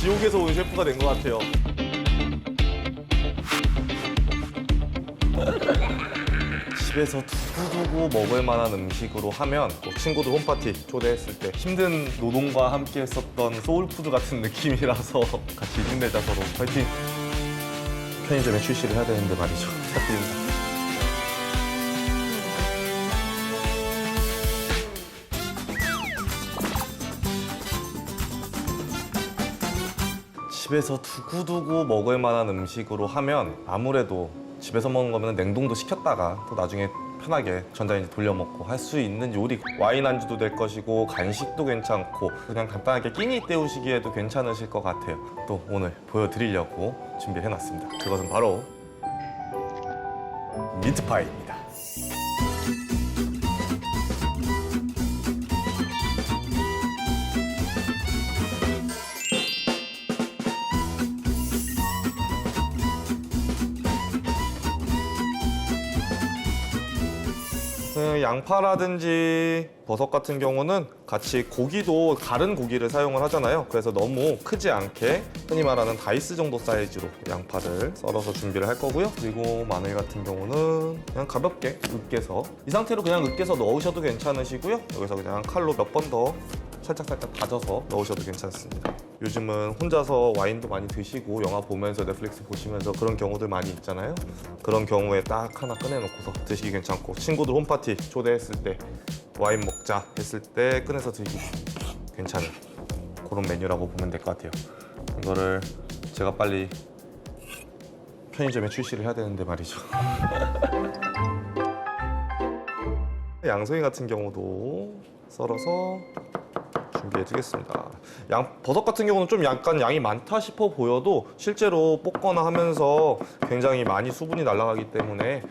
지옥에서 온 셰프가 된 것 같아요. 집에서 두고두고 먹을 만한 음식으로 하면 또 친구들 홈파티 초대했을 때 힘든 노동과 함께 했었던 소울푸드 같은 느낌이라서 같이 힘내자 서로 파이팅! 편의점에 출시를 해야 되는데 말이죠. 부탁드립니다. 집에서 두고두고 먹을 만한 음식으로 하면 아무래도 집에서 먹는 거면 냉동도 시켰다가 또 나중에 편하게 전자레인지 돌려 먹고 할 수 있는 요리. 와인 안주도 될 것이고 간식도 괜찮고 그냥 간단하게 끼니 때우시기에도 괜찮으실 것 같아요. 또 오늘 보여드리려고 준비를 해놨습니다. 그것은 바로 미트파이입니다. 양파라든지 버섯 같은 경우는 같이 고기도 다른 고기를 사용을 하잖아요. 그래서 너무 크지 않게 흔히 말하는 다이스 정도 사이즈로 양파를 썰어서 준비를 할 거고요. 그리고 마늘 같은 경우는 그냥 가볍게 으깨서 이 상태로 그냥 으깨서 넣으셔도 괜찮으시고요. 여기서 그냥 칼로 몇 번 더 살짝 다져서 넣으셔도 괜찮습니다. 요즘은 혼자서 와인도 많이 드시고 영화 보면서 넷플릭스 보시면서 그런 경우들 많이 있잖아요. 그런 경우에 딱 하나 꺼내놓고서 드시기 괜찮고 친구들 홈파티 초대했을 때 와인 먹자 했을 때 꺼내서 드시기 괜찮은 그런 메뉴라고 보면 될 것 같아요. 이거를 제가 빨리 편의점에 출시를 해야 되는데 말이죠. 양송이 같은 경우도 썰어서 준비해 주겠습니다. 버섯 같은 경우는 좀 약간 양이 많다 싶어 보여도 실제로 볶거나 하면서 굉장히 많이 수분이 날아가기 때문에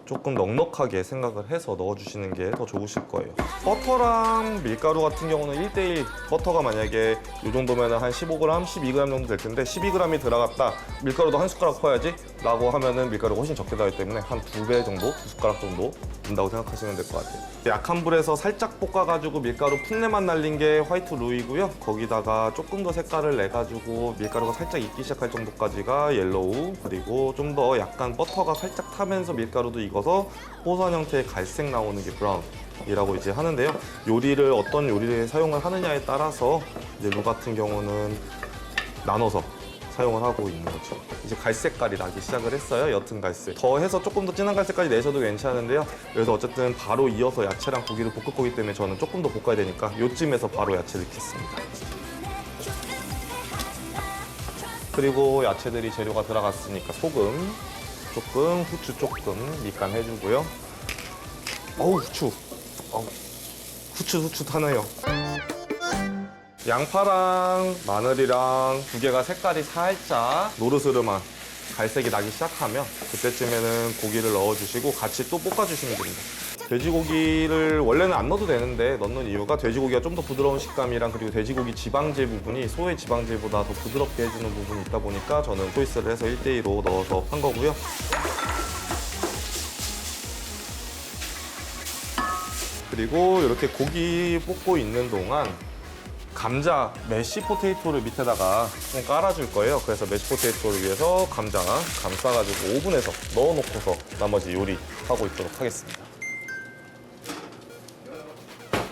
조금 넉넉하게 생각을 해서 넣어주시는 게 더 좋으실 거예요. 버터랑 밀가루 같은 경우는 1대1 버터가 만약에 이 정도면 한 15g, 12g 정도 될 텐데 12g이 들어갔다 밀가루도 한 숟가락 퍼야지 라고 하면은 밀가루가 훨씬 적게 들어가기 때문에 한 2배 정도, 2숟가락 정도 된다고 생각하시면 될 것 같아요. 약한 불에서 살짝 볶아가지고 밀가루 풋내만 날린 게 화이트 루이고요. 거기다가 조금 더 색깔을 내가지고 밀가루가 살짝 익기 시작할 정도까지가 옐로우, 그리고 좀 더 약간 버터가 살짝 타면서 밀가루도 익어서 호선 형태의 갈색 나오는 게 브라운이라고 이제 하는데요. 요리를 어떤 요리를 사용을 하느냐에 따라서 이제 루 같은 경우는 나눠서 사용을 하고 있는 거죠. 이제 갈색깔이 나기 시작을 했어요. 옅은 갈색. 더 해서 조금 더 진한 갈색까지 내셔도 괜찮은데요. 그래서 어쨌든 바로 이어서 야채랑 고기를 볶을 거기 때문에 저는 조금 더 볶아야 되니까 요쯤에서 바로 야채를 넣겠습니다. 그리고 야채들이 재료가 들어갔으니까 소금 조금, 후추 조금 밑간 해주고요. 어우, 후추. 후추 타네요. 양파랑 마늘이랑 두 개가 색깔이 살짝 노르스름한 갈색이 나기 시작하면 그때쯤에는 고기를 넣어주시고 같이 또 볶아주시면 됩니다. 돼지고기를 원래는 안 넣어도 되는데 넣는 이유가 돼지고기가 좀 더 부드러운 식감이랑 그리고 돼지고기 지방질 부분이 소의 지방질보다 더 부드럽게 해주는 부분이 있다 보니까 저는 초이스를 해서 1대2로 넣어서 한 거고요. 그리고 이렇게 고기 볶고 있는 동안 감자 메쉬 포테이토를 밑에다가 좀 깔아줄 거예요. 그래서 메쉬 포테이토를 위해서 감자 감싸가지고 오븐에서 넣어놓고서 나머지 요리하고 있도록 하겠습니다.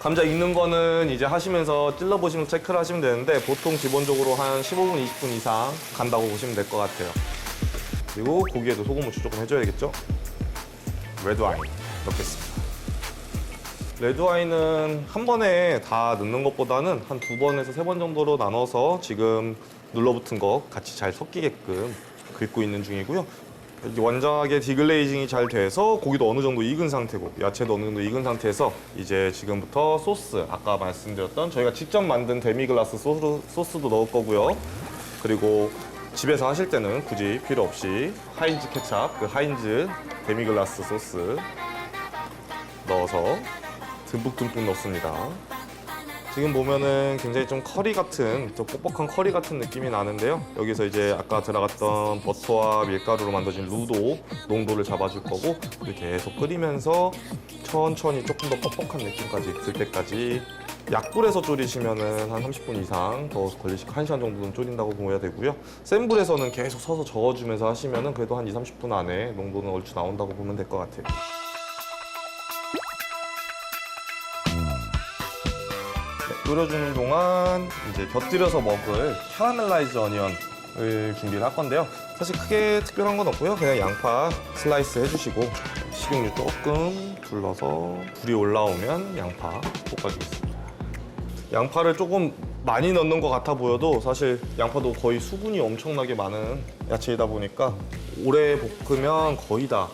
감자 익는 거는 이제 하시면서 찔러보시면서 체크를 하시면 되는데 보통 기본적으로 한 15분, 20분 이상 간다고 보시면 될 것 같아요. 그리고 고기에도 소금 후추 조금 해줘야겠죠? 레드와인 넣겠습니다. 레드와인은 한 번에 다 넣는 것보다는 한 2번에서 3번 정도로 나눠서 지금 눌러붙은 거 같이 잘 섞이게끔 긁고 있는 중이고요. 완전하게 디글레이징이 잘 돼서 고기도 어느 정도 익은 상태고 야채도 어느 정도 익은 상태에서 이제 지금부터 소스, 아까 말씀드렸던 저희가 직접 만든 데미글라스 소스도 넣을 거고요. 그리고 집에서 하실 때는 굳이 필요 없이 하인즈 케찹, 그 하인즈 데미글라스 소스 넣어서 듬뿍듬뿍 넣습니다. 지금 보면은 굉장히 좀 커리 같은, 좀 뻑뻑한 커리 같은 느낌이 나는데요. 여기서 이제 아까 들어갔던 버터와 밀가루로 만들어진 루도 농도를 잡아줄 거고, 이렇게 계속 끓이면서 천천히 조금 더 뻑뻑한 느낌까지 들 때까지 약불에서 졸이시면은 한 30분 이상 더 걸리시고 1시간 정도는 졸인다고 보셔야 되고요. 센 불에서는 계속 서서 저어주면서 하시면은 그래도 한 2~30분 안에 농도는 얼추 나온다고 보면 될 것 같아요. 끓여주는 동안 이제 곁들여서 먹을 캐러멜라이즈 어니언을 준비를 할 건데요. 사실 크게 특별한 건 없고요. 그냥 양파 슬라이스 해주시고 식용유 조금 둘러서 불이 올라오면 양파 볶아주겠습니다. 양파를 조금 많이 넣는 것 같아 보여도 사실 양파도 거의 수분이 엄청나게 많은 야채이다 보니까 오래 볶으면 거의 다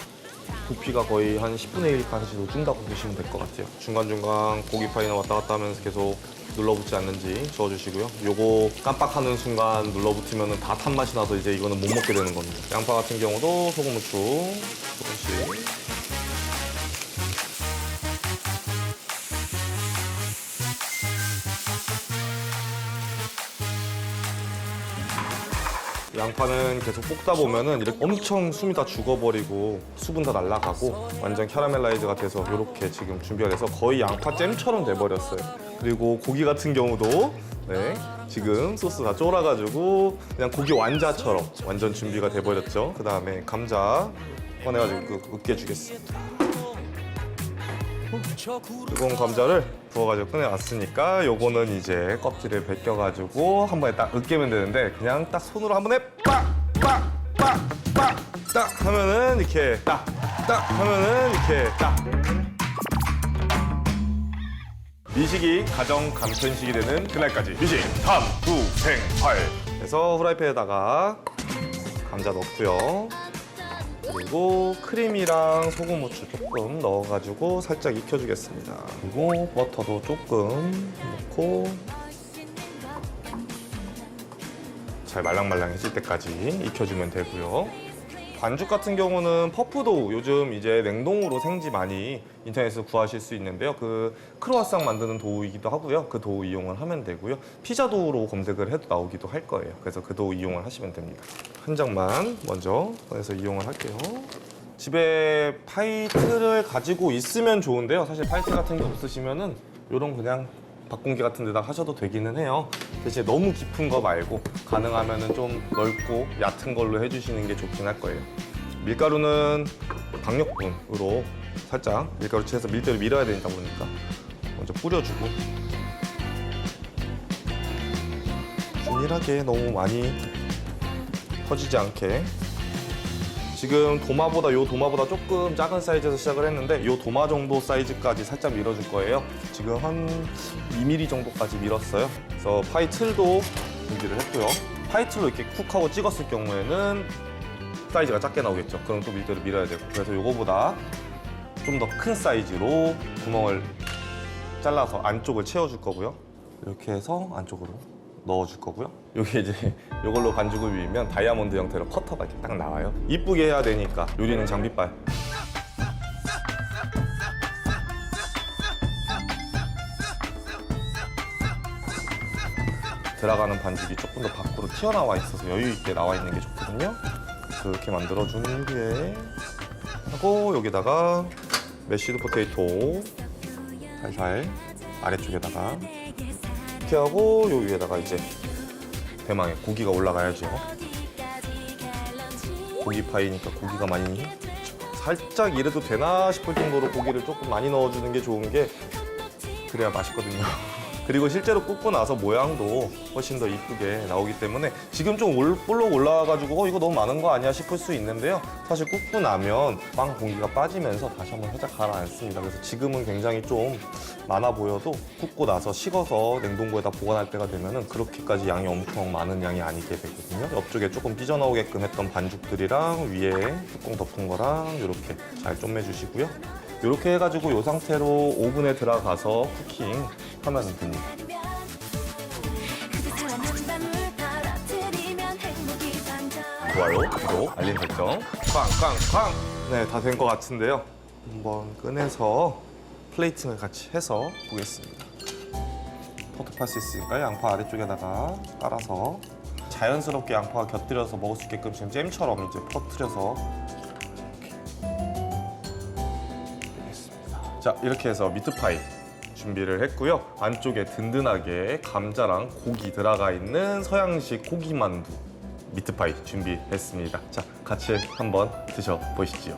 부피가 거의 한 10분의 1까지 녹는다고 보시면 될 것 같아요. 중간중간 고기 파이는 왔다 갔다 하면서 계속 눌러붙지 않는지 저어주시고요. 요거 깜빡하는 순간 눌러붙으면 다 탄 맛이 나서 이제 이거는 못 먹게 되는 겁니다. 양파 같은 경우도 소금, 후추 조금씩. 양파는 계속 볶다 보면은 이렇게 엄청 숨이 다 죽어버리고 수분 다 날아가고 완전 캐러멜라이즈가 돼서 이렇게 지금 준비가 돼서 거의 양파 잼처럼 돼버렸어요. 그리고 고기 같은 경우도 네, 지금 소스 다 쫄아가지고 그냥 고기 완자처럼 완전 준비가 돼버렸죠. 그 다음에 감자 꺼내가지고 으깨주겠습니다. 뜨거운 감자를 부어가지고 꺼내왔으니까 요거는 이제 껍질을 벗겨가지고 한 번에 딱 으깨면 되는데 그냥 딱 손으로 한 번에 딱 하면은 이렇게 딱 하면은 이렇게 딱 미식이 가정 간편식이 되는 그날까지 미식 탐구생활. 그래서 후라이팬에다가 감자 넣고요. 그리고 크림이랑 소금, 후추 조금 넣어가지고 살짝 익혀주겠습니다. 그리고 버터도 조금 넣고 잘 말랑말랑해질 때까지 익혀주면 되고요. 반죽 같은 경우는 퍼프도우, 요즘 이제 냉동으로 생지 많이 인터넷에서 구하실 수 있는데요. 그 크로와상 만드는 도우이기도 하고요. 그 도우 이용을 하면 되고요. 피자 도우로 검색을 해도 나오기도 할 거예요. 그래서 그 도우 이용을 하시면 됩니다. 한 장만 먼저 꺼내서 이용을 할게요. 집에 파이 틀을 가지고 있으면 좋은데요. 사실 파이 틀 같은 게 없으시면은 이런 그냥 밥공기 같은 데다 하셔도 되기는 해요. 대신에 너무 깊은 거 말고 가능하면은 좀 넓고 얕은 걸로 해주시는 게 좋긴 할 거예요. 밀가루는 강력분으로 살짝 밀가루 채해서 밀대로 밀어야 되다 보니까 먼저 뿌려주고 균일하게 너무 많이 퍼지지 않게. 지금 요 도마보다 조금 작은 사이즈에서 시작을 했는데 요 도마 정도 사이즈까지 살짝 밀어줄 거예요. 지금 한 2mm 정도까지 밀었어요. 그래서 파이 틀도 준비를 했고요. 파이 틀로 이렇게 쿡하고 찍었을 경우에는 사이즈가 작게 나오겠죠. 그럼 또 밀대로 밀어야 되고. 그래서 요거보다 좀 더 큰 사이즈로 구멍을 잘라서 안쪽을 채워줄 거고요. 이렇게 해서 안쪽으로 넣어줄 거고요. 여기 이제 이걸로 반죽을 위면 다이아몬드 형태로 커터가 이렇게 딱 나와요. 이쁘게 해야 되니까 요리는 장비빨. 들어가는 반죽이 조금 더 밖으로 튀어나와 있어서 여유 있게 나와 있는 게 좋거든요. 그렇게 만들어준 후에 하고 여기다가 메쉬드 포테이토 살살 아래쪽에다가 이렇게 하고 요 위에다가 이제 대망의 고기가 올라가야죠. 고기 파이니까 고기가 많이 살짝 이래도 되나 싶을 정도로 고기를 조금 많이 넣어주는 게 좋은 게 그래야 맛있거든요. 그리고 실제로 굽고 나서 모양도 훨씬 더 이쁘게 나오기 때문에 지금 좀 볼록 올라와가지고 이거 너무 많은 거 아니야 싶을 수 있는데요. 사실 굽고 나면 빵 공기가 빠지면서 다시 한번 살짝 가라앉습니다. 그래서 지금은 굉장히 좀 많아 보여도 굽고 나서 식어서 냉동고에다 보관할 때가 되면은 그렇게까지 양이 엄청 많은 양이 아니게 되거든요. 옆쪽에 조금 삐져나오게끔 했던 반죽들이랑 위에 뚜껑 덮은 거랑 이렇게 잘 좀매주시고요. 이렇게 해가지고 이 상태로 오븐에 들어가서 쿠킹 하면 됩니다. 좋아요, 구독, 알림 설정, 쾅쾅쾅! 네, 다 된 것 같은데요. 한번 꺼내서 플레이팅을 같이 해서 보겠습니다. 포토할 수 있으니까 양파 아래쪽에다가 깔아서 자연스럽게 양파가 곁들여서 먹을 수 있게끔 지금 잼처럼 이제 퍼뜨려서 되겠습니다. 자, 이렇게 해서 미트파이 준비를 했고요. 안쪽에 든든하게 감자랑 고기 들어가 있는 서양식 고기만두 미트파이 준비했습니다. 자, 같이 한번 드셔보시죠.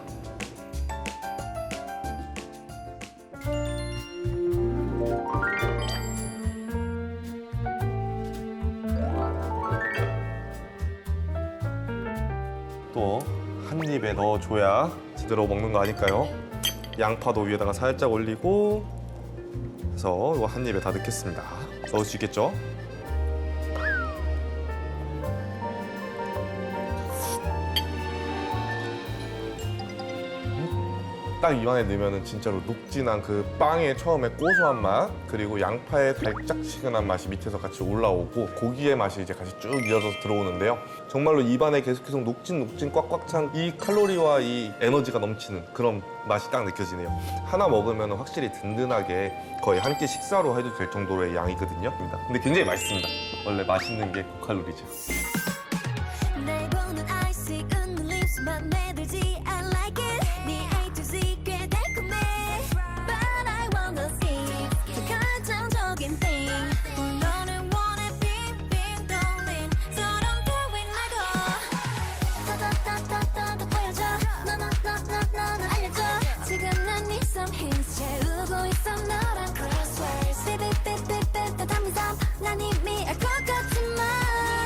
또 한 입에 넣어줘야 제대로 먹는 거 아닐까요? 양파도 위에다가 살짝 올리고 해서 이거 한 입에 다 넣겠습니다. 넣을 수 있겠죠? 딱 입안에 넣으면 진짜로 녹진한 그 빵의 처음에 고소한 맛, 그리고 양파의 달짝지근한 맛이 밑에서 같이 올라오고 고기의 맛이 이제 같이 쭉 이어져서 들어오는데요. 정말로 입안에 계속해서 녹진 꽉꽉 찬 이 칼로리와 이 에너지가 넘치는 그런 맛이 딱 느껴지네요. 하나 먹으면 확실히 든든하게 거의 한 끼 식사로 해도 될 정도의 양이거든요. 근데 굉장히 맛있습니다. 원래 맛있는 게 고칼로리죠. 날 보는 아이스 웃는 립스만 매들지 I like it 네 A to Z 꽤 달콤해 But I wanna see 더 결정적인 thing 너를 원해 빙빙 돌린 서럼 따윈 말고 따따따따따 보여줘 너는 알려줘 지금 난 네 some hints 채우고 있어 너랑 crosswords 삐삐삐삐삐 담은 삶 난 이미 알 것 같지만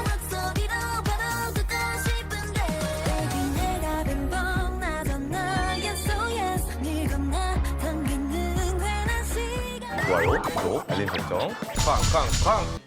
목소리로 바로 듣고 싶은데 Baby 내가 빈번하잖아 Yes oh yes 네가 나 당기는 괜한 시간 좋아요, 구독, 알림 설정, 쾅쾅쾅!